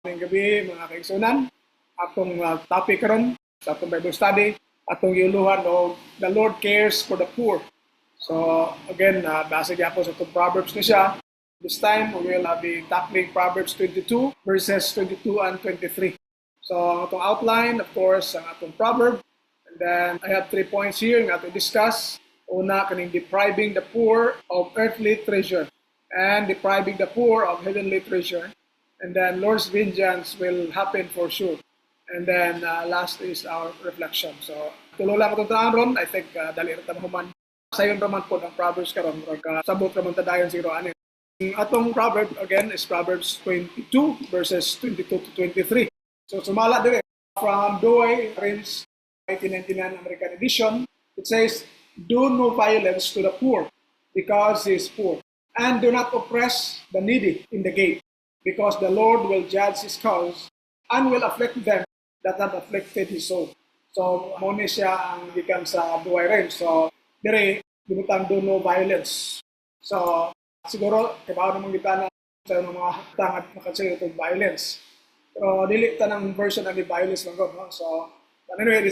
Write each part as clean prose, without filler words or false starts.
Ngayong gabi, mga kaigsunan, atong topic karon sa atong Bible study, atong iuluhan o the Lord cares for the poor. So again, base gyapon sa itong Proverbs na siya. This time, we will be tackling Proverbs 22, verses 22 and 23. So ang atong outline, of course, ang atong proverb. And then I have 3 points here nga to discuss. Una, kaning depriving the poor of earthly treasure and depriving the poor of heavenly treasure. And then Lord's vengeance will happen for sure. And then last is our reflection. So tulo lang itong ron. I think dali rin tamahuman. Sayon raman po ng Proverbs karon. Sabot raman tadayon siguro ano. Atong proverb again is Proverbs 22 verses 22 to 23. So sumala dire from Douay Rins 1999 American edition. It says, "Do no violence to the poor because he is poor, and do not oppress the needy in the gate, because the Lord will judge his cause and will afflict them that have afflicted his soul." So, muna siya ang gikan sa Douay Rins. So, dire, gibutang do no violence. So, siguro, kabaw naman kita na sa mga tangad makansaya itong violence. Pero dili tanang version ng violence lang ko. No? So, but anyway,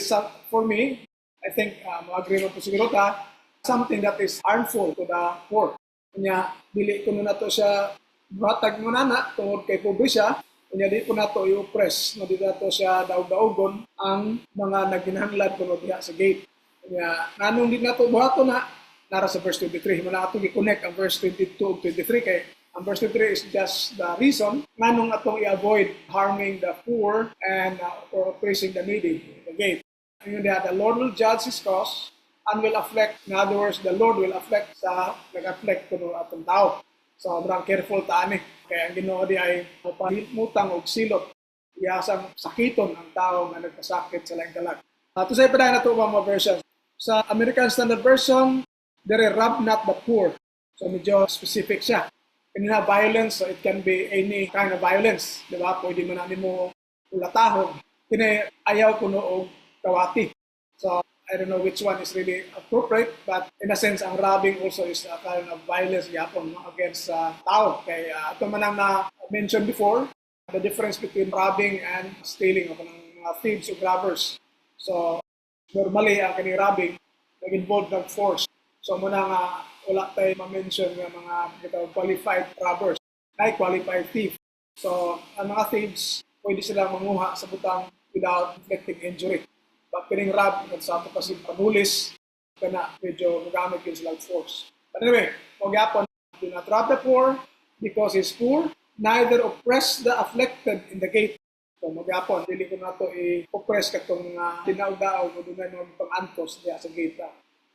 for me, I think mag-agree mo po siguro ta, something that is harmful to the poor. Kanya, dili ko na to siya buhatag mo na tungod kay pobre siya, kanya di po na to i-oppress, no, di na to siya daog-daogon ang mga naghinahanglan kuno diha sa gate. Kanya, nanong di na to buhato na, nara sa verse 23. Muna atong i-connect ang verse 22 ug 23 kay ang verse 23 is just the reason nganong atong i-avoid harming the poor and or oppressing the needy in the gate. And the Lord will judge his cause and will afflict, in other words, the Lord will afflict sa nag-afflict kuno atong tao. So, sobrang careful taani. Kaya ang Ginoo di ay mapahimutang og silot. Iyasang sakiton ang tao nga nagpasakit sa laing kalag. To say pa na ito mga versions. Sa American Standard Version, there rob not the poor. So, medyo specific siya. Kanina violence, so it can be any kind of violence. Di ba? Pwede mo namin mo ulatahon. Kini ayaw kuno og kawati. So, I don't know which one is really appropriate, but in a sense, ang robbing also is a kind of violence yapon against tao. Kaya ito man ang na-mention before, the difference between robbing and stealing of mga thieves or robbers. So, normally, ang kaning robbing, nag-involve ng force. So, muna nga, wala tayo ma-mention ng mga qualified robbers, ay qualified thief. So, ang mga thieves, pwede silang manguha sa butang without inflicting injury. But kining rob, sa ato kasi panulis, kana medyo magamit yun silang force. But anyway, magyapon, do not rob the poor because he's poor, neither oppress the afflicted in the gate. So magyapon, dili ko na ito i-oppress katong mga dinaw-daw o dunay mga pang-antos diya sa gate.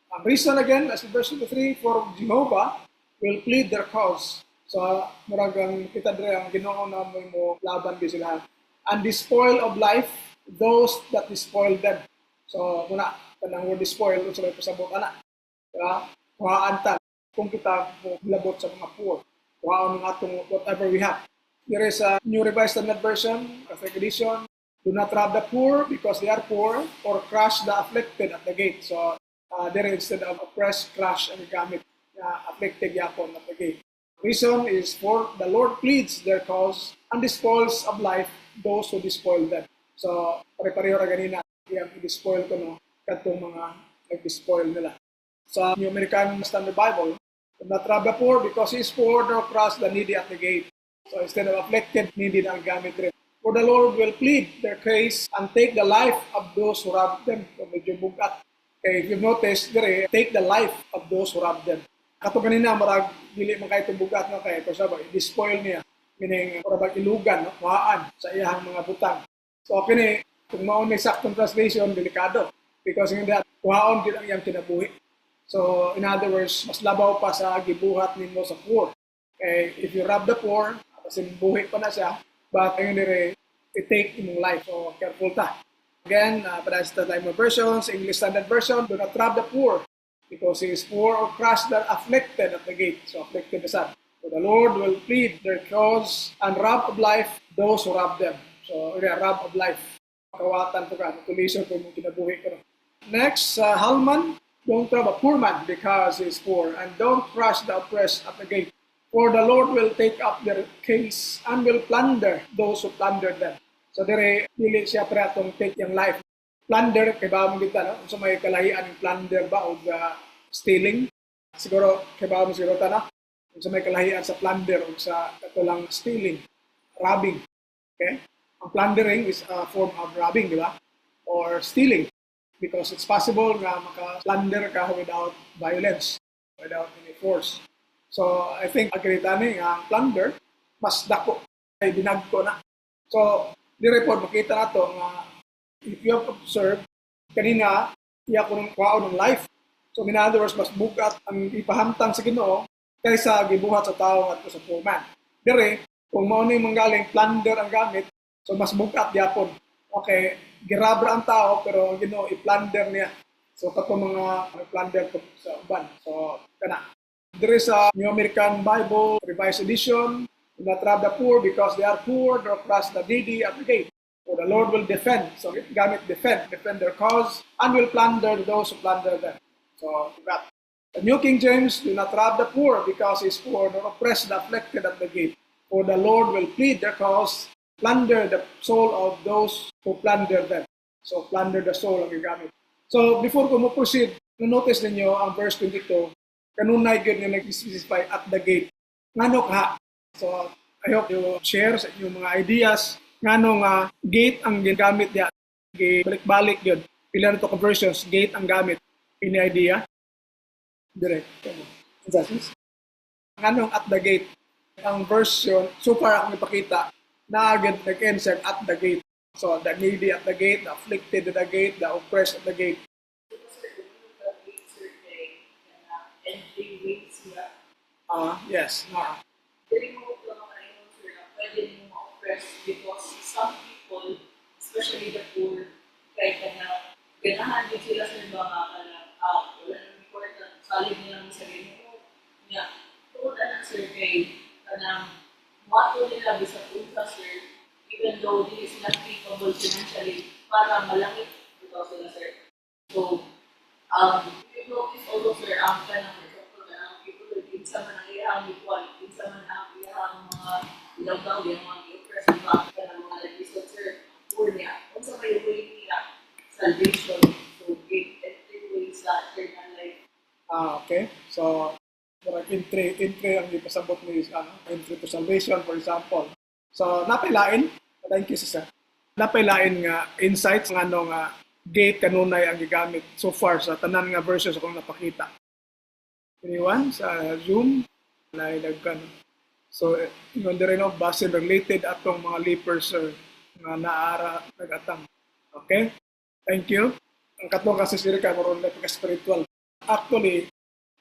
Ang reason again, as in verse 23, for Jehovah will plead their cause. So, maragang kita dire ang Ginoo na mo laban di sila. And the spoil of life, those that despoil them. So, muna, kanang word despoil, kung sabay pasabot, anak. Diba? Kuhaan ta, kung kita labot sa mga poor. Kuhaan ng atong whatever we have. There is a New Revised Standard Version, Catholic edition. Do not rob the poor because they are poor, or crush the afflicted at the gate. So, there instead of oppress, crush, and gamit na afflicted yapon at the gate. Reason is for the Lord pleads their cause and despoils of life those who despoil them. So, pare-pareho ra ganina iyang i-despoil ko no kadtong mga nag-despoil nila. Sa New American Standard Bible, do not rob the poor because he is poor, nor crush the needy at the gate. So, instead of afflicted, needy na ang gamit rin. For the Lord will plead their case and take the life of those who rob them. So, medyo bugat. Okay, if you've noticed, dire, take the life of those who rob them. Kato kanina, marag, dili man kayo bugat na kayo. Kasi ba, i-despoil niya. Meaning, marag ilugan, no? Kuhaan sa iyang mga butang. So, kini, kung maon may saktong translation, delikado. Because hindi, kuhaon din ang iyang kinabuhi. So, in other words, mas labaw pa sa gibuhat ninyo sa poor. Okay, if you rob the poor, kasi buhi pa na siya, but ngayon dire, i-take imong life. So, careful ta. Again, para sa time of versions, English Standard Version, do not rob the poor because he is poor or crush the afflicted at the gate. So, afflicted the son. So, the Lord will plead their cause and rob of life those who rob them. So, rob of life. Kawatan po ka. Tulisan po mong kinabuhi ka. Next, Halman, don't rob a poor man because he is poor, and don't crush the oppressed at the gate. For the Lord will take up their case and will plunder those who plunder them. So dire dili siya pre atong take yung life. Plunder kay ba mo kita no? So may kalahian yung plunder ba o stealing? Siguro kay ba mo siguro ta na? So may kalahian sa plunder o sa katulang stealing, robbing. Okay? Ang plundering is a form of robbing, di ba? Or stealing. Because it's possible nga maka-plunder ka without violence, without any force. So, I think agritani nga ang plunder, mas dako ay binagko na. So, di report makita na to nga if you have observed, kanina, iya ko ng kwaon ng life. So, in other words, mas bugat ang ipahamtang sa Ginoo kaysa gibuhat sa tao at sa poor man. Dire, kung mao ni manggaling plunder ang gamit, so mas bugat yapon. Okay, girabra ang tao pero ang Ginoo i-plunder niya. So, kato mga plunder sa uban. So, kana. There is a New American Bible Revised Edition. Do not rob the poor because they are poor, nor oppress the needy at the gate. For the Lord will defend. So gamit defend their cause, and will plunder those who plunder them. So that. The New King James, do not rob the poor because he is poor, nor oppress the afflicted at the gate. For the Lord will plead their cause, plunder the soul of those who plunder them. So plunder the soul ang gamit. So before ko mo proceed, notice ninyo ang verse 22. Kanunay good nga nag-specify at the gate. Ngano ka? So, I hope you share sa inyong mga ideas. Ngano nga gate ang ginamit niya. Balik-balik yun. Pila na ito conversions, gate ang gamit. Any idea? Direct. Ngano at the gate? Ang version, so far akong ipakita, na agad nag-insert at the gate. So, the needy at the gate, the afflicted at the gate, the oppressed at the gate. Yes. Very mo pwede mo ma-oppress because some people, especially the poor, kahit na ganahan din sila sa mga wala nang important, salig nila sa Ginoo. Nga, tungkol na sir kay mato nila bisa punta sir, even though this is not capable financially, para malangit ito sila sir. So, you notice also sir, ang kanang people who did sa mga ihang equal, did sa mga ihang mga ilaw-daw, yung mga i-oppress ng mga legislature, poor niya. Kung sa may way niya, salvation, so give every way sa eternal life. Okay. So, entry ang ipasabot ni entry to salvation, for example. So, napailain, thank you, sister. Napailain nga insights nga nung gate kanunay ang gigamit so far sa tanan nga verses akong napakita. Anyone sa Zoom na ilagkan. So, yun din rin base related atong mga lepers nga naara nagatang. Okay? Thank you. Ang katong kasi sirika karon na spiritual. Actually,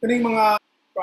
kining mga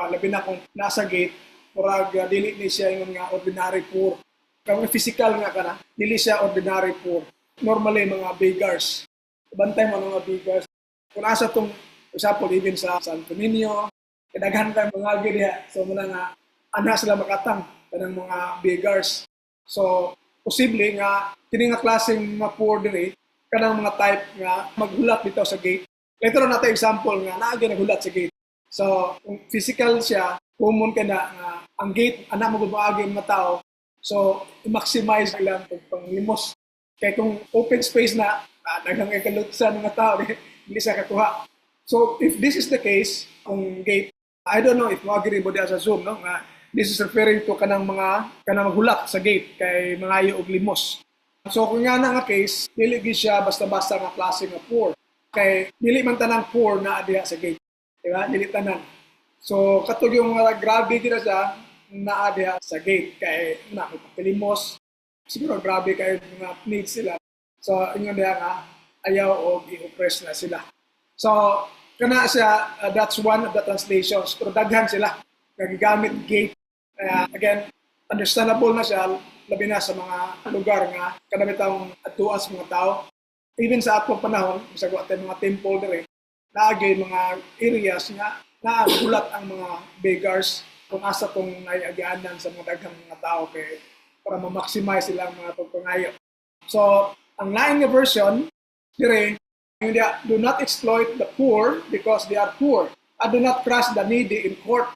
labi na kung nasa gate, murag dili ni siya yung nga ordinary poor. Kung physical nga kana, dili siya ordinary poor. Normally mga beggars. Bantay mo mga beggars. Kung asa tong example even sa Santo Niño, kadaghan ka mga gaya. So muna nga ana sila makatang kanang mga beggars. So posible nga kini nga klaseng mga poor diri kanang mga type nga maghulat dito sa gate. Later on natin example nga naa gyud naghulat sa gate. So kung physical siya, common ka na nga ang gate ana magbubuagi mga tao. So i-maximize ilang panglimos. Kaya kung open space na daghang kalutsan mga tao dili sa kakuha. So if this is the case, kung gate, I don't know if mag-agree mo sa Zoom, no? Nga, this is referring to kanang maghulat sa gate kay mangayo og limos. So kung nga na nga case, dili gyud siya basta-basta nga klase nga poor. Kay dili man tanang poor na diha sa gate. Diba? Dili tanan. So katug yung mga grabe gid siya na diha sa gate kay na limos. Siguro grabe kayo mga needs sila. So ingon diha nga ayaw og i-oppress na sila. So kana siya, that's one of the translations. Pero daghan sila nagigamit gate. Again, understandable na siya, labi na sa mga lugar nga kanabitang atuas mga tao. Even sa atong panahon, sa mga temple dire, naagay mga areas nga nagulat ang mga beggars kung asa tong naiagyanan sa mga daghang mga tao kay para ma-maximize sila ang mga pagpangayo. So, ang lain nga version dire do not exploit the poor because they are poor. And do not crush the needy in court.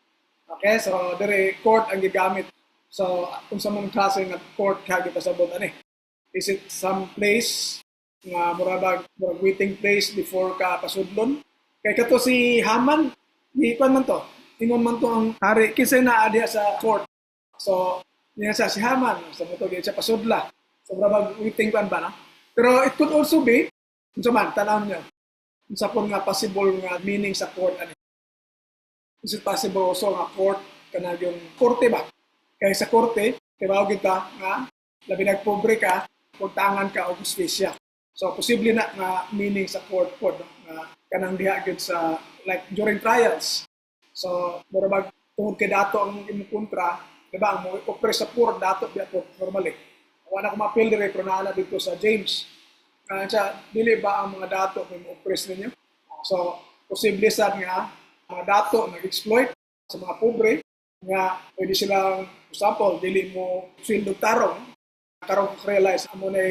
Okay, so dire court ang gigamit. So kung sa mga klase nga court ka gipasabot ani. Is it some place nga murag waiting place before ka pasudlon? Kay kato si Haman, gipan man to. Ingon man to ang hari kinsa naa diha sa court. So niya sa si Haman, sa moto siya pasudla. So murag waiting pan ba na? Pero it could also be unsa man tanan niyo. Unsa pon nga possible nga meaning sa court ani. Is it possible also nga court kana yung korte ba? Kaya sa korte, tibaw kita nga labi nagpobre ka, pagtangan ka og hustisya. So posible na nga meaning sa court pod no? Nga kanang diha gyud sa like during trials. So murag tungod kay dato ang imong kontra, di ba? Ang mo oppress sa poor dato diha pod normally. Wala ko mapil dire pero naala dito sa James. Siya, dili ba ang mga dato mo oppress ninyo? So posible sad nga mga dato nag-exploit sa mga pobre nga pwede silang, for example, dili mo sweldo tarong karong realize amo na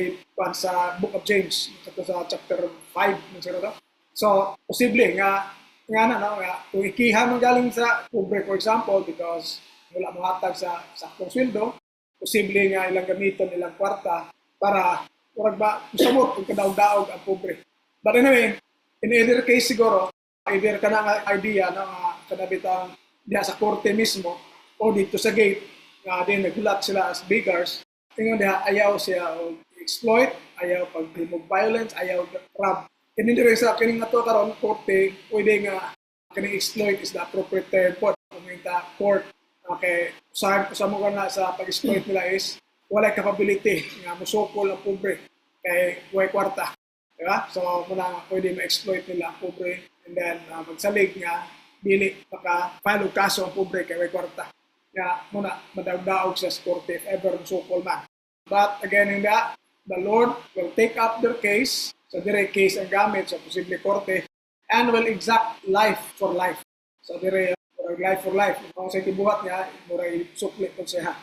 sa Book of James kato sa chapter 5 mo sira to. So posible nga na no nga kung ikiha man galing sa pobre for example because wala mahatag sa saktong sweldo, posible nga ilang gamiton ilang kwarta para murag ba samot kung kadaog-daog ang pobre. But anyway, in either case siguro either ka na idea no, kanabitang diha sa korte mismo o dito sa gate nga din naghulat sila as beggars. Tingnan diha ayaw siya o exploit, ayaw pag-remove violence, ayaw rob. Kini dire sa kining ato karon korte, pwede nga kining exploit is the appropriate term po kung ita court. Okay, sa mo na sa pag-exploit nila is wala capability nga musukol ang pobre kay way kwarta. Diba? So muna pwede ma-exploit nila ang pobre and then magsalig nga dili maka-file og kaso ang pobre kay way kwarta. Nga muna madagdaog sa korte if ever musukol man. But again in that, the Lord will take up their case, so dire case ang gamit sa posible korte and will exact life for life. So dire life for life. Kung sa kibuhat niya, murag sukli po siya.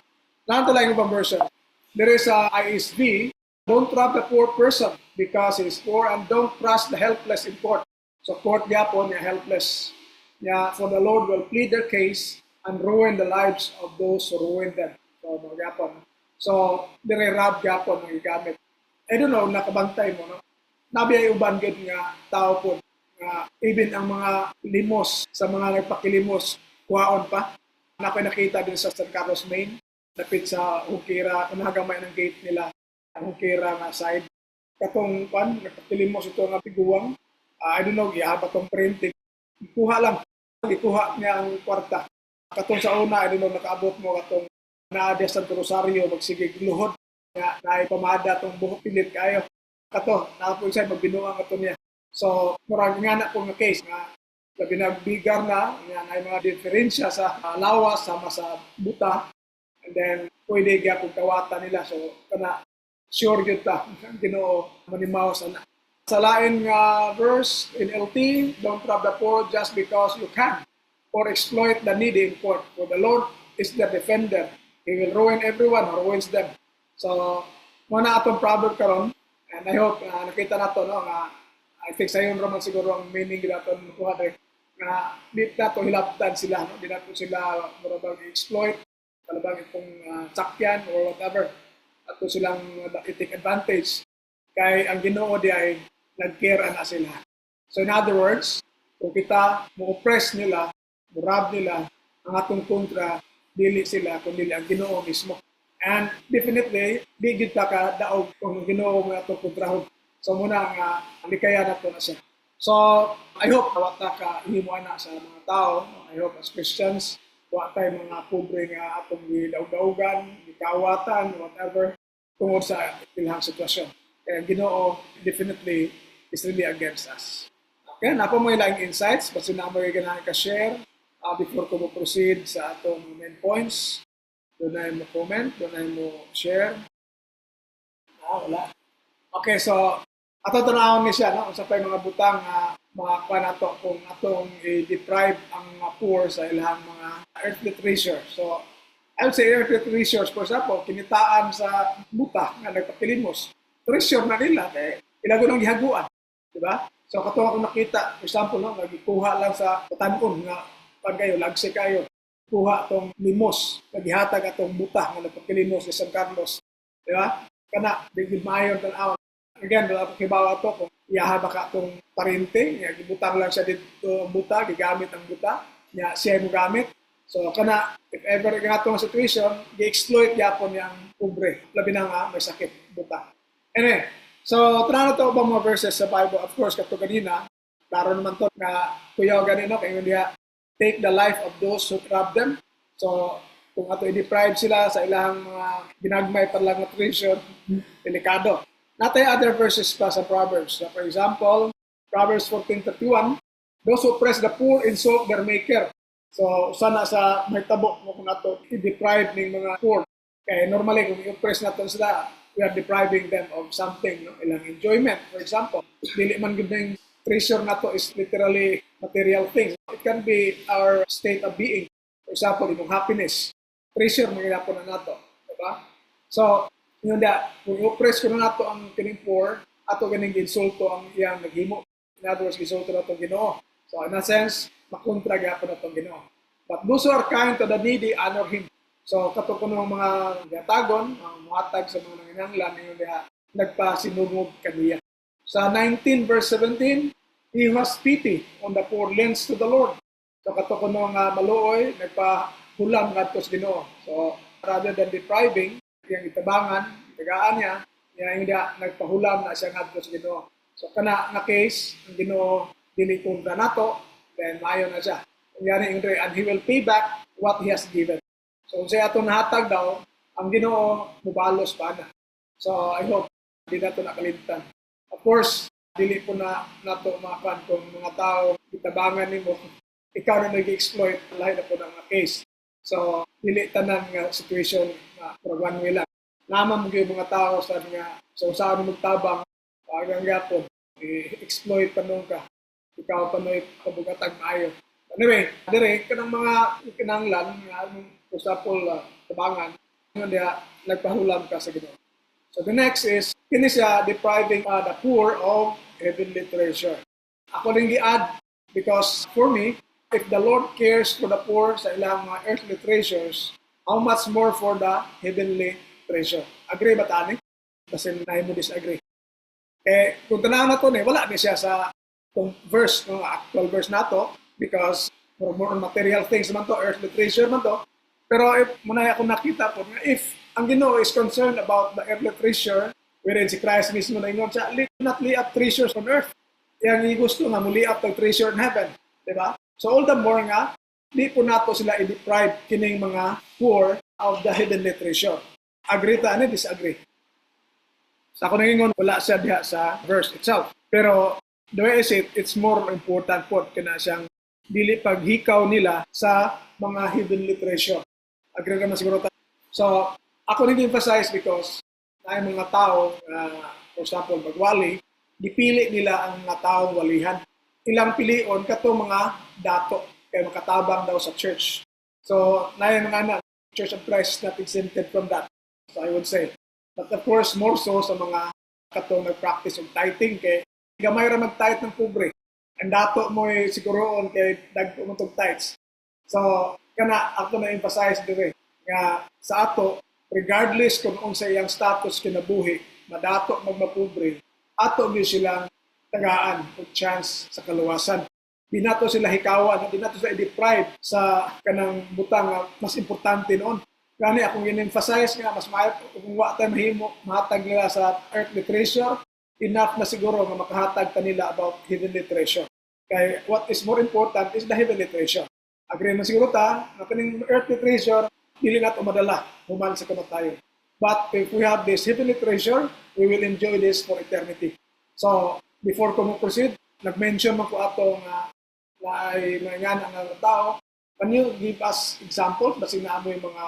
Nanto lang yung version. There is a ISV, don't rob the poor person because he is poor and don't trust the helpless in court. So court gyapon niya helpless. Niya, for the Lord will plead their case and ruin the lives of those who ruin them. So gyapon. So dire rob gyapon ang gamit. I don't know, nakabantay mo, no? Nabi ay uban gud nga tao po nga even ang mga limos sa mga nagpakilimos kuhaon pa. Nakoy nakita din sa San Carlos, Maine, lapit sa Hukira, kunagamay ng gate nila, ang Hukira nga side. Katong pan, nagpakilimos ito nga piguwang. I don't know, ihaba tong printing. Ikuha lang, ikuha niya ang kwarta. Katong sa una, I don't know, nakaabot mo katong naadya sa Rosario, magsigig luhod, nga naipamada tong buhok pilit kayo. Kato, nakapoy siya, magbinuang kato niya. So, murag nga na po nga case nga labi nagbigar na nga mga diferensya sa lawas sama sa buta and then pwede gyud kung kawatan nila so kana sure gyud ta Ginoo manimaw sa lain nga verse in LT, don't rob the poor just because you can or exploit the needy in court, for the Lord is the defender, he will ruin everyone who ruins them. So muna atong proverb karon and I hope nakita nato no nga I think sayon raman siguro ang meaning nato kuha dre nga di nato hilabtan sila no, di nato sila murag exploit talabang itong sakyan or whatever ato silang i-take advantage kay ang Ginoo di ay nag-care na sila. So in other words, kung kita mo-oppress nila, mo-rob nila ang atong kontra, dili sila kundi ang Ginoo mismo. And definitely di gid ta ka daog kung Ginoo mo atong kontrahon. So muna nga likaya nato na siya. So I hope wata ka himuan na sa mga tao. I hope as Christians watay mga pobre nga atong gidaog-daogan, gikawatan, whatever tungod sa ilahang sitwasyon. Kaya Ginoo definitely is really against us. Okay, napa mo ilang insights basta na mo ganahan ka share before ko mo proceed sa atong main points. Doon na mo comment, doon na mo share. Wala. Okay, so ato tanawon ni siya no unsa pay mga butang mga kanato kung atong i-deprive ang poor sa ilang mga earthly treasures. So I would say earthly treasures for example, kinitaan sa buta nga nagpakilimos. Treasure na nila kay ilago nang gihaguan, di ba? So kato ako nakita, for example no, nagikuha lang sa patanon nga pag kayo lagsi kayo. kuha tong limos, naghihatag atong buta nga napagkilimos ni San Carlos. Di ba? Kana, bigid maayon tan-aw. Again, wala ko kibawa to kung iyaha ba ka itong parente, nga gibutang lang siya dito ang buta, gigamit ang buta, niya siya mo gamit. So kana, if ever nga itong situation, gi-exploit yapon yung pobre, labi na nga may sakit, buta. Anyway, so tanaw to ba mga verses sa Bible, of course, kato ganina, klaro naman to na kuyaw ganino, kaya diya, take the life of those who rob them. So, kung ato i-deprive sila sa ilang mga ginagmay pa lang na treasure, delikado. Natay other verses pa sa Proverbs. So, for example, Proverbs 14:31, those who oppress the poor insult their maker. So, sana sa may tabo mo kung ato i-deprive ng mga poor. Kaya normally, kung i-oppress natin sila, we are depriving them of something, no? Ilang enjoyment, for example. Dili man gud ng treasure na to is literally material things. It can be our state of being. For example, yung happiness. Treasure mga po na nato. Diba? So, yun da, kung i-oppress ko na nato ang kining poor, ato ganing insulto ang iyang naghimo. In other words, insulto na itong Ginoo. So, in a sense, makontra gyapon na itong Ginoo. But those who are kind to the needy, honor Him. So, kato ko ng mga gatagon, ang muhatag sa mga nanginanglan, yung nagpasinugod kaniya. Sa 19 verse 17, He has pity on the poor, lends to the Lord. So kato ko nung maluoy, nagpahulam nga sa Ginoo. So rather than depriving, yung itabangan, itagaan niya, yung nagpahulam na siya nga sa Ginoo. So kana nga case, ang Ginoo dili kontra nato, then maayo na siya. Kunyari yung and He will pay back what He has given. So kung siya ato nahatag daw, ang Ginoo mubalos pa na. So I hope hindi na ito nakalimtan. Of course, dili po na nato makan kung mga tao itabangan nimo, ikaw na nag-exploit, lahi na po ng mga case. So, dili tanan nga situation na one way lang. Naman mo yung mga tao sa nga, so saan mo magtabang, hanggang gapon, i-exploit pa nung ka, ikaw pa nung kabugatag maayo. Anyway, dire, kanang mga kinanglan, nga, for example, tabangan, nga nagpahulam ka sa Ginoo. So the next is, kini siya depriving the poor of heavenly treasure. Ako rin gi-add, because for me, if the Lord cares for the poor sa ilang mga earthly treasures, how much more for the heavenly treasure? Agree ba tani? Kasi nahin mo disagree. Eh, kung tanaw na to, wala ni siya sa itong verse, no, actual verse na to, because for more material things man to, earthly treasure man to. Pero if muna ako nakita po, if ang Ginoo is concerned about the earthly treasure, wherein si Christ mismo na ingon siya, not lay up treasures on earth. Yang gusto nga muli up the treasure in heaven. Diba? So all the more nga, di po nato sila i-deprive kining mga poor of the heavenly treasure. Agree ta ani, disagree? Sa ako nangingon, wala siya diha sa verse itself. Pero the way I say it, it's more important po kina siyang dili paghikaw nila sa mga heavenly treasure. Agree ka na siguro ta? So, ako nag-emphasize because na mga tao, for example, magwali, dipili nila ang mga taong walihan. Ilang pilion kato mga dato kay makatabang daw sa church. So, na mga Church of Christ is not exempted from that. So I would say. But of course, more so sa mga katong nag-practice of tithing kay gamay ra mag-tithe ng pobre. Ang dato mo siguroon kay dagko mo tong tithes. So, kana ako na-emphasize dire nga sa ato, regardless kung unsa iyang status kinabuhi, madato magmapobre, ato gyud silang tagaan og chance sa kaluwasan. Di nato sila hikawan, di nato sila i-deprive sa kanang butang nga mas importante noon. Kani akong in-emphasize nga mas maayo kung wa tay mahimo mahatag nila sa earthly treasure, enough na siguro nga makahatag kanila about heavenly treasure. Kay what is more important is the heavenly treasure. Agree na siguro ta, na kaning earthly treasure dili nato madala human sa kamatayon. But if we have this heavenly treasure, we will enjoy this for eternity. So, before ko mo-proceed, nag-mention man ko ato nga ay mga nga tao. Can you give us example? Basi na mo yung mga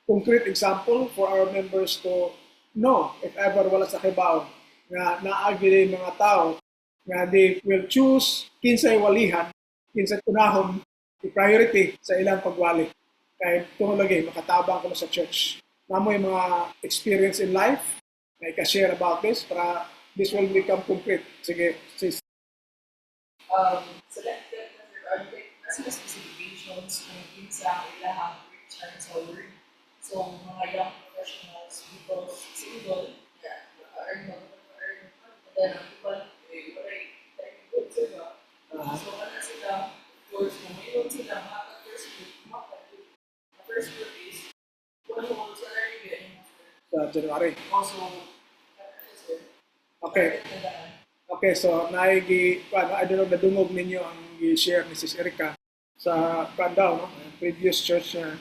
concrete example for our members to know if ever wala sa kibaw nga naagi mga tao nga they will choose kinsay walihan, kinsay kunahon i-priority sa ilang pagwali. Kaya tungkol lagi, makatabang ko sa church. Namo yung mga experience in life na i-share about this para this will become concrete. Sige, sis. Selected na nasa specifications kung sa ilahang Christian sa word. So, mga young professionals, because single, yeah, earn mo, earn, and then ang iba, walay good sila. So, ano sila, of course, kung mayroon sila, mga first group, the first group is, kung ano mo salary getting Sa January. also, Okay. Okay, so naigi I don't know nadungog ninyo ang i-share ni Sis Erica sa daw no, previous church na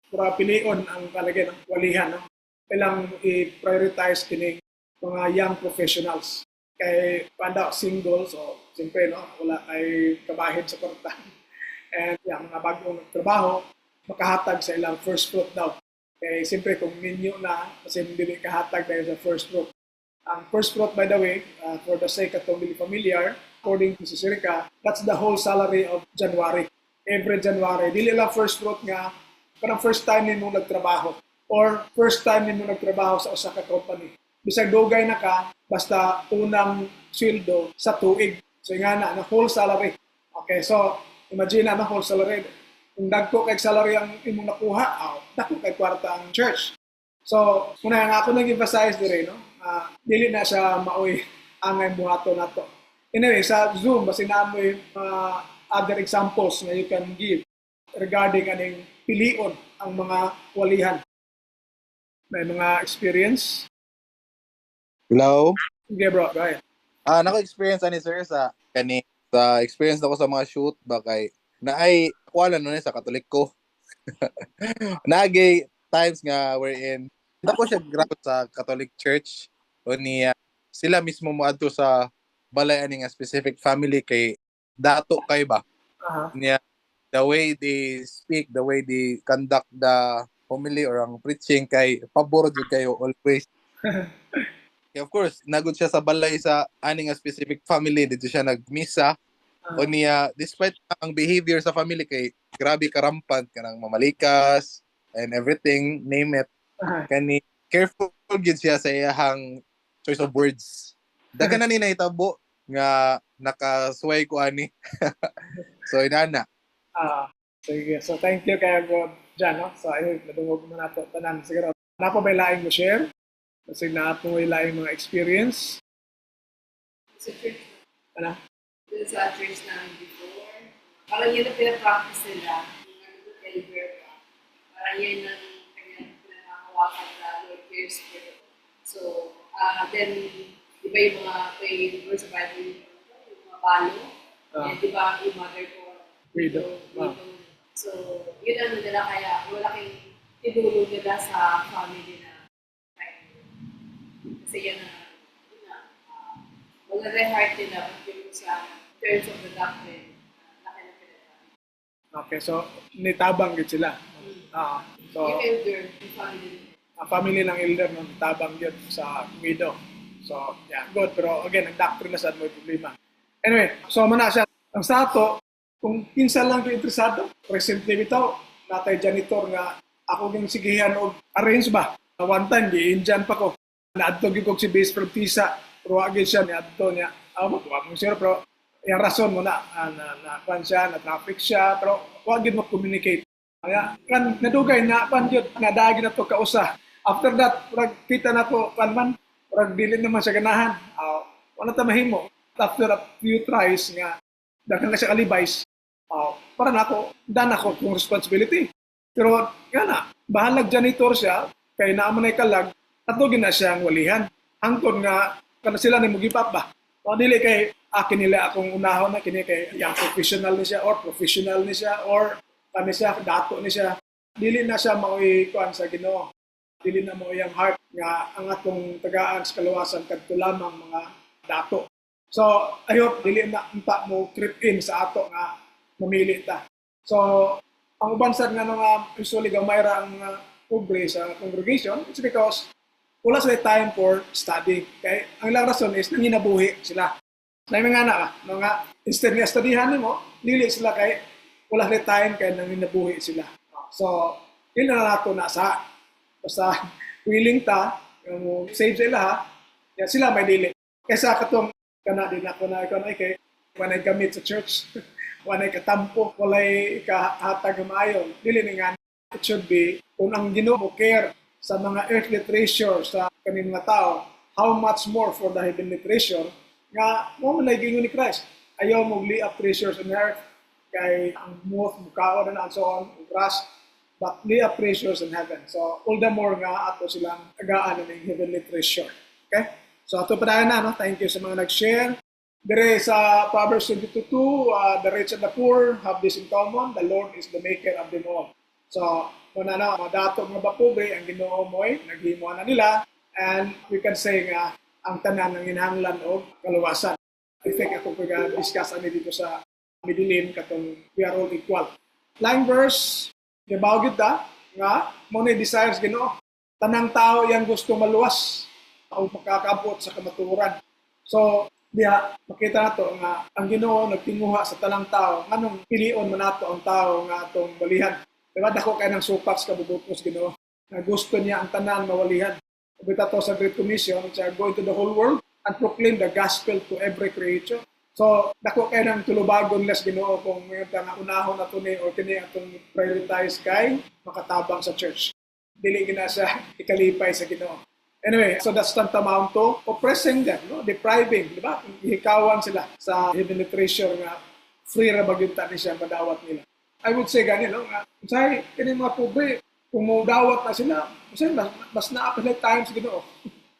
para pilion ang talaga ng walihan no. Kailang i-prioritize kini mga young professionals kay daw single so siyempre no wala kay kabahid sa kwarta and yung mga bagong trabaho makahatag sa ilang first fruit daw kay siyempre kung ninyo na kasi hindi kahatag dahil sa first fruit. Ang first fruit, by the way, for the sake of really familiar, according to Sis Erica, that's the whole salary of January. Every January. Dili lang first fruit nga, parang first time nimo nagtrabaho or first time nimo nagtrabaho sa usa ka company. Bisag dugay na ka, basta unang sweldo sa tuig. So nga na whole salary. Okay, so imagine na whole salary. Kung dagko kay salary ang imong nakuha, dagko kay kwarta ang church. So, muna nga ako nag-emphasize dire, no? Dili na siya maoy angay buhaton nato. Anyway, sa Zoom, basi na mo other examples na you can give regarding aning pilion ang mga walihan. May mga experience? Hello? Sige bro, go ahead. Nako-experience ani sir sa experience ako sa mga shoot ba kay naay wala no sa Katolik ko. Nagay times nga wherein dako siya grab sa Catholic Church o niya sila mismo moadto sa balay ani nga specific family kay dato kay ba niya the way they speak, the way they conduct the homily or ang preaching kay pabor jud kayo always. Of course, nagod siya sa balay sa ani nga specific family dito siya nagmisa o niya despite ang behavior sa family kay grabe karampant kanang mamalikas and everything name it kani careful gid siya sa iyang choice of words. Daghan na ni nahitabo nga nakasway ko ani. So inana. Sige. So thank you kay bro Jan, no? So ayun, nadungog mo na to tanan siguro. Napo may laing mo share? Kasi napo may laing mga experience? sa church, Ano? dun sa church namin before, parang yun ang pinapractice nila, yung ano doon, elder ka. Parang yan ang kanyang pinangahawakan na Lord cares for them. So, then, di ba yung mga may verse sa Bible, yung mga balo, yan, di ba yung mother ko, Widow. So, yun ano nila kaya, malaking tinulong nila sa family na kasi yan ang mag-reheart nila pagdating sa terms of the doctrine laki na pinagkakas. Okay, so nitabang gid sila. So Yung elder, yung family. ang family ng elder no nitabang gyud sa widow. So, yeah, good. Pero again, ang doctrine na sa mo problema. Anyway, so muna siya. Ang sa ato, kung kinsa lang ko interesado, recently bitaw, natay janitor nga ako ging sigihan og arrange ba. One time, gi-Indian pa ko. Naadto gyud ko si base from Tisa. Pero agad siya niadto niya. Wag mo siya, pero yung rason mo na pan siya, na traffic siya, pero wag gyud mo communicate. Kaya kan nadugay na pan gyud nadagi na to kausa. After that, pag kita na to man, pag dili naman sa ganahan. Wala ta mahimo. After a few tries nga daghan na siya kalibays. Para nako, dan ako kung responsibility. Pero nga na, bahalag janitor siya, kay naaman ay kalag, atugin na siya ang walihan. Hangtod nga, kana sila ni mugipap ba? O dili kay akin nila akong unahon na kini kay yang professional ni siya or kani siya dato ni siya. Dili na siya maoy kuan sa Ginoo. Dili na maoy ang heart nga ang atong tagaan sa kaluwasan kadto lamang mga dato. So ayot dili na unta mo creep in sa ato nga mamili ta. So ang uban sad nga mga usually gamay ra ang pobre sa congregation, it's because wala sila time for study. Kaya ang ilang rason is nanginabuhi sila. Na yung mga anak, instead nga studyhan mo, lili sila kay wala sila time kaya nanginabuhi sila. So, yun na nato na sa basta willing ta, yung save sila ha, yan sila may dili. Kaysa katong kana din ako na ikaw na kay when I commit sa church, walay katampo, walay kahatag maayo. Dili ni nga it should be kung ang Ginoo care sa mga earthly treasure sa kaning mga tao, how much more for the heavenly treasure nga mo man gingon ni Christ. Ayaw mo lay up treasures on earth kay ang moth, mukaon and so on, grass, but lay up treasures in heaven. So all the more nga ato silang agaan ng heavenly treasure. Okay? So ato pa na, no? Thank you sa mga nag-share. Dire sa Proverbs 22:2, the rich and the poor have this in common, the Lord is the maker of them all. So, muna na, mga dato mga bapobre, ang Ginoo mo'y naghimo na nila, and we can say nga, ang tanan ng hinahanglan o kaluwasan. I think ako pag-discuss ani dito sa Midilin, katong we are all equal. Line verse, gibaw gyud ta, nga, mo ni desires Ginoo. Tanang tao yang gusto maluwas o makakabot sa kamatuoran. So, diha makita nato nga ang Ginoo nagtinguha sa tanang tao nganong pilion man nato ang tao nga atong balihan. Diba dako kay nang supak sa kabubutos Ginoo nga gusto niya ang tanan mawalihan. Bita to sa Great Commission, go into the whole world and proclaim the gospel to every creature. So dako kay nang tulubagon les Ginoo kung mayroon nga unahon na ni or kini atong prioritize kay makatabang sa church. Dili gina siya ikalipay sa Ginoo. Anyway, so that's tantamount to oppressing them, no? Depriving, di ba? Ihikawan sila sa heavenly treasure nga free ra bagyunta ni siya madawat nila. I would say gani, no? Say kini mga pobre, kung mo dawat na sila, say mas na-apply times Ginoo.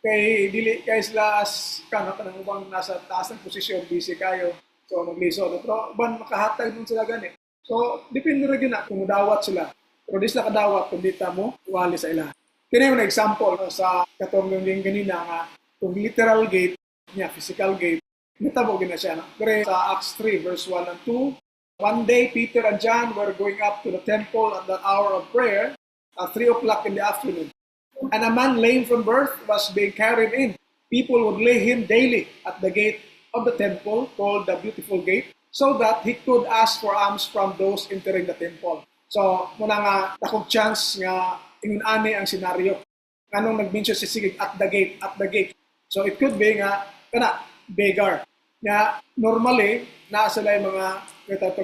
Kay dili kay sila as kana kanang ubang nasa taas ng posisyon, busy kayo. So magliso, pero ban makahatag nun sila gani. So depende ra gyud na kung dawat sila. Pero di sila kadawat kung di ta mo wali sa ila. Kini yung example no, sa katong yung ganina nga kung literal gate niya, physical gate, natabo gina siya. No? Pero sa Acts 3 verse 1 and 2, one day Peter and John were going up to the temple at the hour of prayer at 3 o'clock in the afternoon. And a man lame from birth was being carried in. People would lay him daily at the gate of the temple called the Beautiful Gate so that he could ask for alms from those entering the temple. So, muna nga, takong chance nga ingon-ani ang senaryo. Anong nag-mention si sige at the gate. So it could be nga kana beggar. Nga normally naa sila yung mga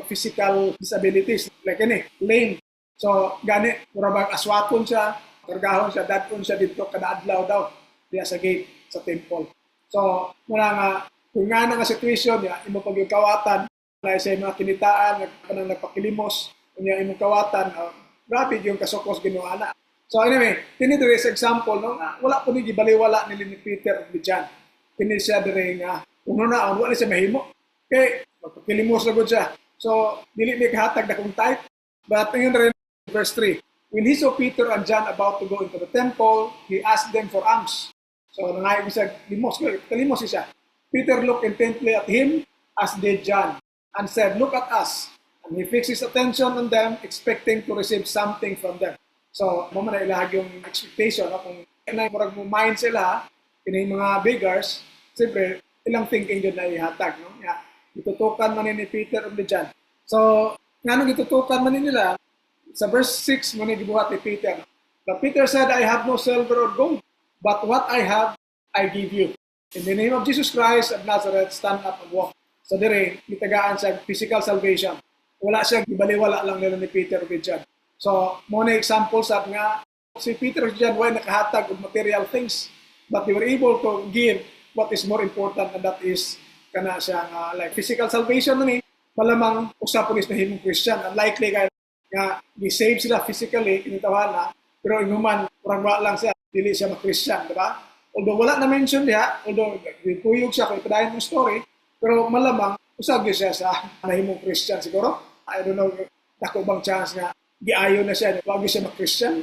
physical disabilities like ini lame. So gani murag aswaton siya, kargahon siya, dadton siya dito kada adlaw daw diya sa gate sa temple. So muna nga kung nga nga situation niya imo pagkawatan na sa mga kinitaan nagpakilimos unya imo kawatan grabe yung kasokos Ginoo ana. So anyway, kini dire sa example no, wala po ni gibaliwala ni Peter ni John. Kini siya dire nga uno na wala siya mahimo. Kay magpakilimos na gud siya. So dili ni kahatag dakong type. But ngayon rin verse 3. When he saw Peter and John about to go into the temple, he asked them for alms. So nangayo siya limos, kalimos siya. Peter looked intently at him as did John and said, "Look at us." And he fixed his attention on them, expecting to receive something from them. So, mo man na ilahag yung expectation. No? Kung murag mo mind sila, kini mga beggars, siyempre, ilang thinking yun na ihatag. No? Yeah. Itutukan man ni Peter and John. So, nga nung itutukan man nila, sa verse 6 mo gibuhat ni Peter. But Peter said, I have no silver or gold, but what I have, I give you. In the name of Jesus Christ of Nazareth, stand up and walk. So, dire, itagaan sa physical salvation. Wala siya, ibaliwala lang nila ni Peter and John. So, mo na example sa nga si Peter and John why nakahatag og material things but they were able to give what is more important and that is kana siya nga like physical salvation ni malamang usa po is nahimong Christian unlikely kay nga gi-save sila physically kinitawana pero inuman kurang wa lang siya dili siya ma-Christian, di ba? Although wala na mention diha, although gipuyog siya kay padayon ng story, pero malamang usag siya sa nahimong Christian siguro. I don't know, dako bang chance nga giayo na siya, wag siya mag-Christian.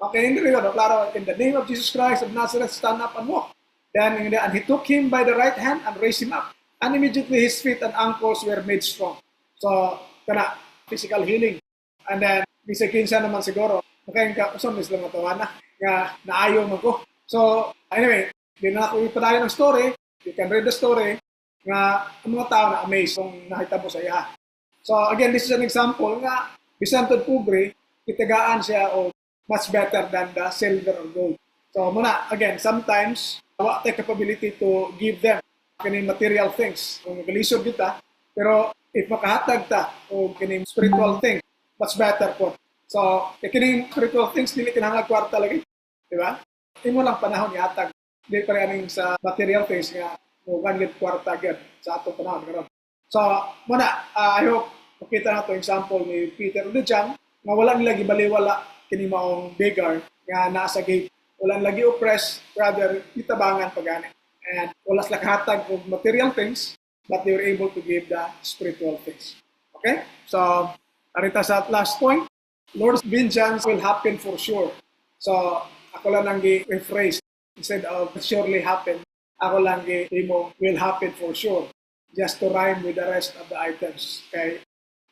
Okay, hindi rin klaro, in the name of Jesus Christ of Nazareth, stand up and walk. Then, and he took him by the right hand and raised him up. And immediately his feet and ankles were made strong. So, kana, physical healing. And then, bisakin siya naman siguro, makain ka, usam is lang matawana, nga naayo man ko. So, anyway, di na ako ipadayo ng story, you can read the story, nga ang mga tao na amazed kung nakita mo sa iya. So, again, this is an example nga, bisan tod pobre, itagaan siya o much better than the silver or gold. So muna, again, sometimes wala tayo capability to give them kani material things. Kung magalisod kita, pero if makahatag ta o kining spiritual thing, much better po. So, kining spiritual things, dili kinahanglan kwarta lagi. Di ba? Imo lang panahon ihatag. Di pa rin sa material things nga mugan gid kwarta gid sa atong panahon karon. So, muna, I hope makita na to example ni Peter Udijan nga wala nila gibaliwala kini maong beggar nga nasa gate. Wala lagi oppressed, rather itabangan pagani. And wala sila kahatag og material things, but they were able to give the spiritual things. Okay? So, arita sa last point, Lord's vengeance will happen for sure. So, ako lang ang rephrase instead of surely happen, ako lang mo will happen for sure. Just to rhyme with the rest of the items. Okay?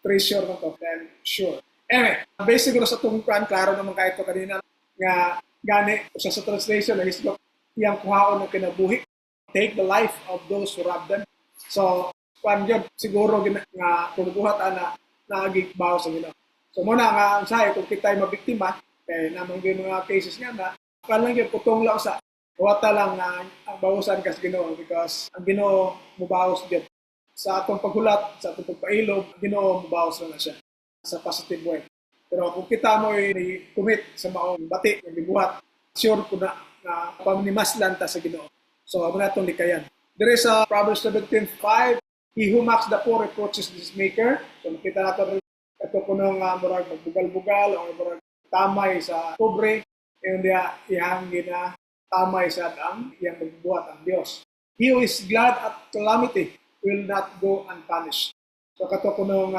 Pretty sure na to, then sure. Anyway, based siguro sa itong plan, klaro naman kahit ito kanina, nga gani, sa translation, nagisgot, iyang kuhaon ng kinabuhi, take the life of those who rob them. So, kung yun, siguro nga pumubuhat na nagigbaw sa Ginoo. So, muna nga, ang sayo, kung kita'y mabiktima, kaya namang yung mga cases nga na, kung lang yun, putong lang sa, wata lang na ang bawasan ka sa Ginoo because ang Ginoo mubawas din. Sa atong paghulat, sa atong pagpailog, ang Ginoo mubawas na siya sa positive way. Pero kung kita mo commit sa maong bati, yung bibuhat, sure ko na paminimaslan ta sa Ginoo. So, amo na itong likayan. There is a Proverbs 17:5, he who mocks the poor reproaches his maker. So, makita natin ito po nung murag magbugal-bugal o murag tamay sa pobre, yung iyang gina tamay sa ang iyang magbubuhat ang Diyos. He who is glad at calamity will not go unpunished. So, kato po nung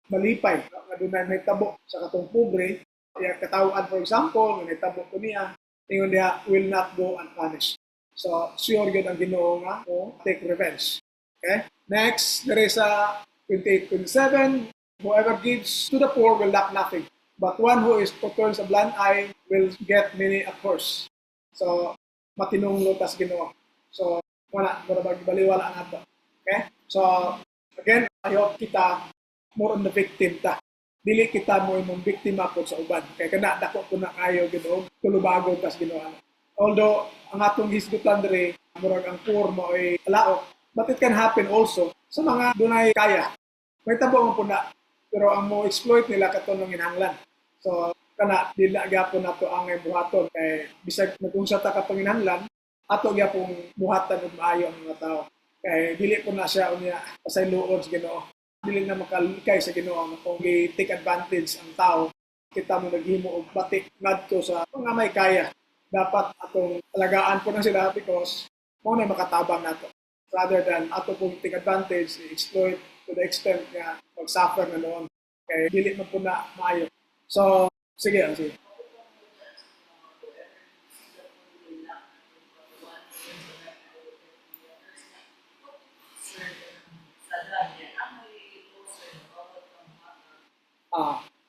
malipay, nga doon may tabo sa katong pobre, iyang katawaan for example, may tabo ko niya, yung niya will not go unpunished. So, sure yun ang Ginoo nga o take revenge. Okay? Next, there is 28:27. Whoever gives to the poor will lack nothing. But one who turns a blind eye will get many a curse. So, matinong lutas Ginoo. So, wala, barabag baliwala na ito. Okay? So, again, I hope kita more on the victim ta. Dili kita mo imong biktima po sa uban. Kaya kana dako ko na kayo Ginoo, tulubago tas Ginoo. Although, ang atong hisgutan diri, murag ang poor mo ay laok, but it can happen also sa mga dunay kaya. May tabo mo po na, pero ang mo exploit nila katon ng inhanglan. So, kana, dila gyapon nato ang buhaton, kay bisag nagungsa ta katong inhanglan, ato gyapong buhatan og maayo ang mga tao. Kay dili po na siya unya pasayloon sa Ginoo. Dili na makalikay sa Ginoo kung i-take advantage ang tao. Kita mo naghimo og batik ngadto sa mga may kaya. Dapat atong alagaan po na sila because mo na makatabang nato rather than ato pong take advantage, exploit to the extent nga mag-suffer na noon. Kaya dili man po na maayo. So, sige.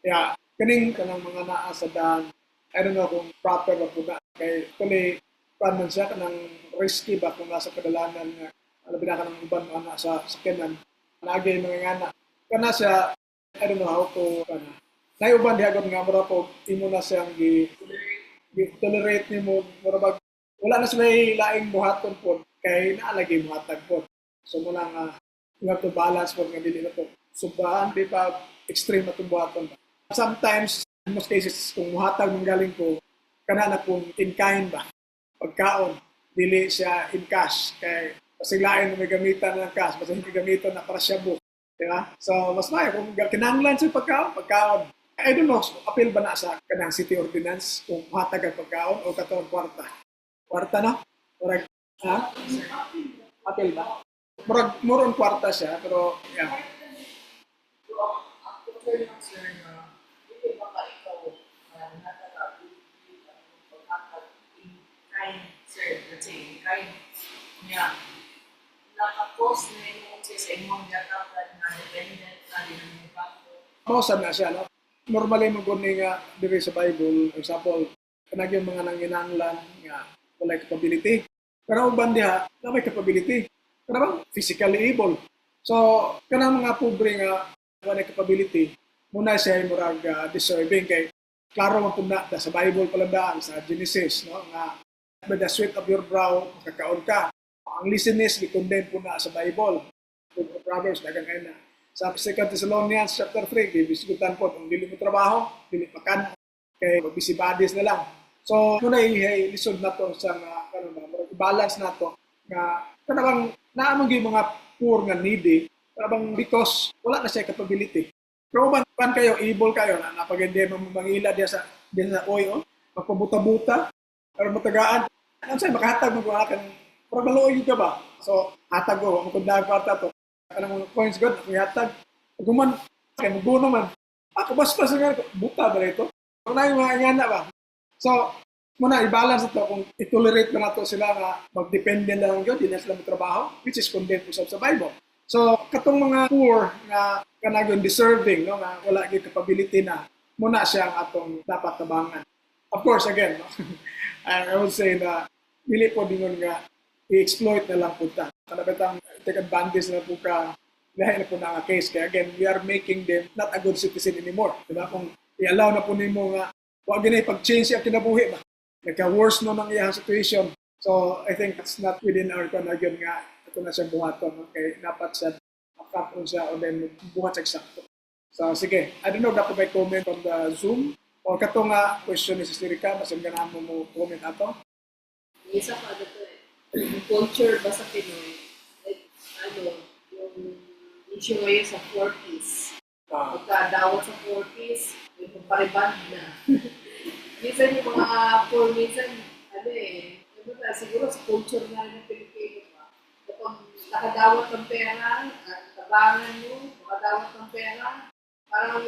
Yeah, kaning kanang mga naa sa daan, I don't know kung proper ba po na. Kay tuloy, paano siya kanang risky ba kung nasa kadalanan nga alabi na ka ng uban mga nasa sakyanan. Nagay mga ngana. Kana siya, I don't know how to, naiuban dihagon nga mura po, imo na siyang tolerate ni mo, mura wala na sila laing buhaton po, kay naalagay buhatag po. So muna nga, you have to balance po nga dili na po. Subahan, di pa extreme na itong buhaton. Sometimes, in most cases, kung buhatag mong galing po, kana na pong in kind ba, pagkaon, dili siya in cash, kay pasilain na may gamitan ng cash, basta hindi gamitan na para siya book. Diba? So, mas maya, kung kinanglan siya pagkaon. I don't know, appeal ba na sa kanang city ordinance kung hatag ang pagkaon o katong kwarta? Kwarta na? Murag, ha? Appeal ba? Murag kwarta siya, pero, yeah. Ang concern ng sir na hindi baka ikaw natatabi ang pagkakag in kind, sir, let's say, in kind niya. Naka-post na yung sa imong yatapan na dependent na din ang bangko. Mausan na siya, no? Normally mo nga diri sa Bible, example, kanag yung mga nanginanglan nga walay capability. Pero uban diha, na may capability. Pero physically able. So, kanang mga pobre nga walay capability, muna siya murag deserving kay klaro man pud na sa Bible palandaan sa Genesis, no? Nga by the sweat of your brow makakaon ka. Ang listening gi-condemn po na sa Bible. Proverbs dagang kay na. Sa 2 Thessalonians chapter 3, gibisgutan po kung dili mo trabaho, dili makan, kay busybodies na lang. So, muna lisod na to sa balance na to nga kanang naamang yung mga poor nga needy, kanang because wala na siya capability. Pero pan kayo, able kayo na napagindi mangila diya sa oil, magpabuta-buta, pero matagaan. Ano sa'yo, makahatag mo kung akin, pero maluoy ka ba? So, hatag ko, magkundang kwarta to. Kanang coins god, ako hatag. Guman, kaya maguno man. Ako bas-bas nga, buta ba ito? Kung na yung mga ingana ba? So, muna, i-balance ito kung i-tolerate na nato sila na mag-depende lang yun, hindi na sila magtrabaho, which is condemned to sa Bible. So, katong mga poor na kanang deserving, no, na wala yung capability na, muna siya ang atong dapat tabangan. Of course, again, no, I would say na dili po dingon nga i-exploit na lang po ta. Kanabitang take advantage na po ka dahil na po na nga case. Kaya again, we are making them not a good citizen anymore. Diba? Kung i-allow na po nimo nga huwag na pag-change ang kinabuhi ba? Nagka-worse no ng iyang situation. So, I think it's not within our conagyon nga ito na siya buhaton. Okay? Dapat siya makapon siya o then buhat siya eksakto. So, sige. I don't know, dapat may comment on the Zoom. O kato nga question ni Sister Rica, masang ganahan mo comment ato? Isa pa ito yung culture ba sa Pinoy? Like, yung issue ngayon sa 40s. Pagkadawat sa 40s, yung pariband na. Minsan yung mga poor, minsan, siguro sa culture nga ng Pilipino ba? Kapag nakadawat ng pera, tabangan mo, nakadawat ng pera, parang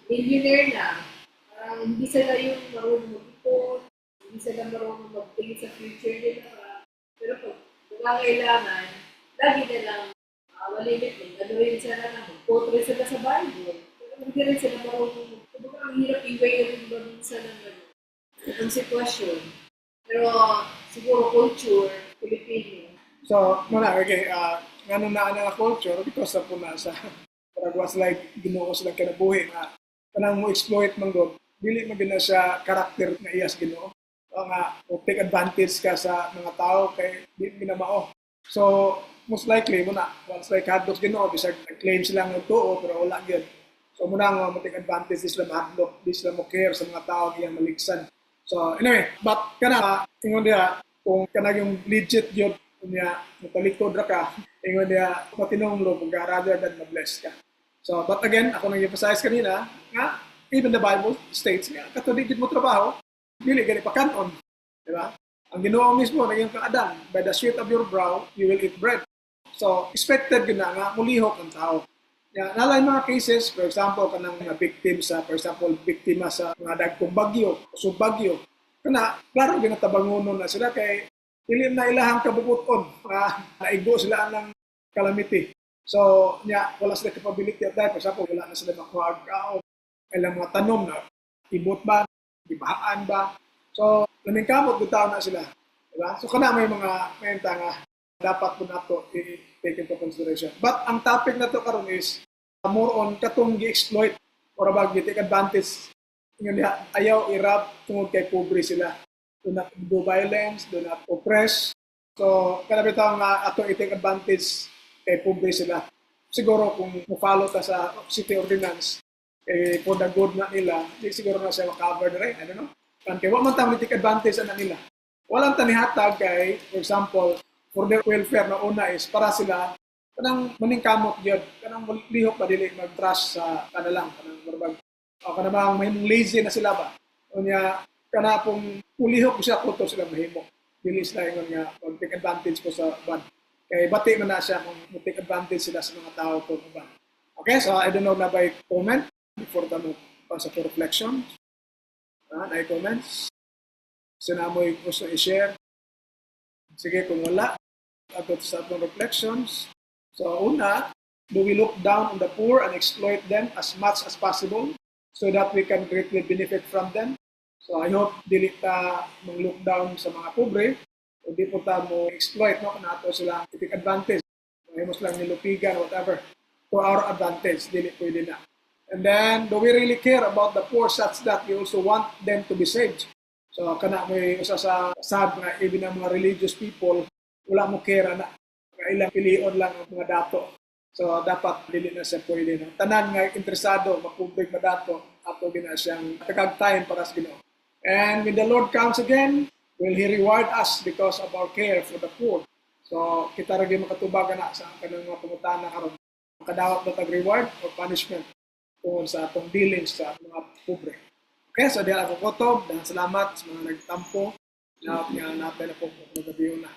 millionaire na. Parang hindi sila yung marunong mag-ipon, hindi sila marunong mag-tingin sa future nila. Pero pag nangangailangan, lagi nilang malimit mo. Gano'n sila na mag-quote rin sila sa Bible. Pero hindi rin sila marunong. Kumbaga ang hirap i-weigh rin ba minsan ng sitwasyon. Pero siguro culture, Filipino. So, muna, okay, nga na ang culture, because po na sa paragwas like ginoo sila kinabuhi na kanang mo exploit man doon, dili man gina siya karakter na iyas ginoo. Nga, o take advantage ka sa mga tao kay di ginamao. So, most likely, muna, once like hadlok ginoo, bisag claim sila ng tuo, pero wala yun. So, muna nga mo take advantage, di sila mahadlok, di sila mo care sa mga tao iyang maligsan. So, anyway, but kana, ingon dia, kung kana yung legit yun, niya, matalikod ra ka, ingon dia, matinonglo, kung rather than ma-bless ka. So, but again, ako nang emphasize kanina, nga, even the Bible states, nga, katuligid mo trabaho, dili gani pa kanon, di ba? Ang Ginoo mismo naging kang Adan, by the sweat of your brow you will eat bread. So expected gina nga mulihok ang tao. Nalay mga cases, for example, kanang mga victim sa, for example, biktima sa mga dagkong bagyo, subagyo. Kana klaro ginatabangonon na sila kay dili na ilahang kabubuton, naigo sila ng calamity. So wala sila capability at dahil, for example, wala na sila makuha ang ilang mga tanom na ibot ba, ibahaan ba? So, namingkamot gutaw na sila. Diba? So, kana may mga menta nga dapat po na ito i-take into consideration. But, ang topic na ito karon is more on katong gi-exploit or about take advantage. Ayaw i-rob tungod kay pobre sila. Do not do violence, do not oppress. So, kana bitaw nga ato i-take advantage kay pobre sila. Siguro kung mo-follow ta sa city ordinance, for the good na nila, di siguro na siya makaver na rin. I don't know. Kaya wala man tayong take advantage na nila. Walang tanihatag kay, for example, for their welfare na una is para sila kanang maningkamot yun. Kanang lihok ba dili mag-trust sa kanalang. Kanang marbag. O kanang may lazy na sila ba. O niya, kana pong ulihok siya kuto sila mahimok. Dili sila yung nga mag-take advantage po sa ban. Kaya bati man na siya kung mag-take advantage sila sa mga tao po sa ban. Okay, so I don't know na by comment before the pa sa reflection. Na comments? Gusto na mo gusto i-share? Sige, kung wala, abot sa atong reflections. So, una, do we look down on the poor and exploit them as much as possible so that we can greatly benefit from them? So, I hope dili ta mag-look down sa mga pobre o di po ta mo exploit, no? Kung nato sila take advantage. Mahimos lang nilupigan, whatever. To our advantage, dili pwede na. And then, do we really care about the poor such that we also want them to be saved? So, kana may usa sa sad nga even ang mga religious people, wala mo care na. Ilang pilion lang ang mga dato. So dapat dili na siya pwede na. Tanan nga interesado, makubig madato, ato gina siyang tagagtayan para sa Ginoo. And when the Lord comes again, will He reward us because of our care for the poor. So kita rin makatubag na sa kanang mga pangutana karon. Kadawat ba tag reward or punishment tungkol sa atong dealings sa mga pobre. Okay, so diyan ako kotob, dan salamat sa mga nagtampo na natin na po gabi na.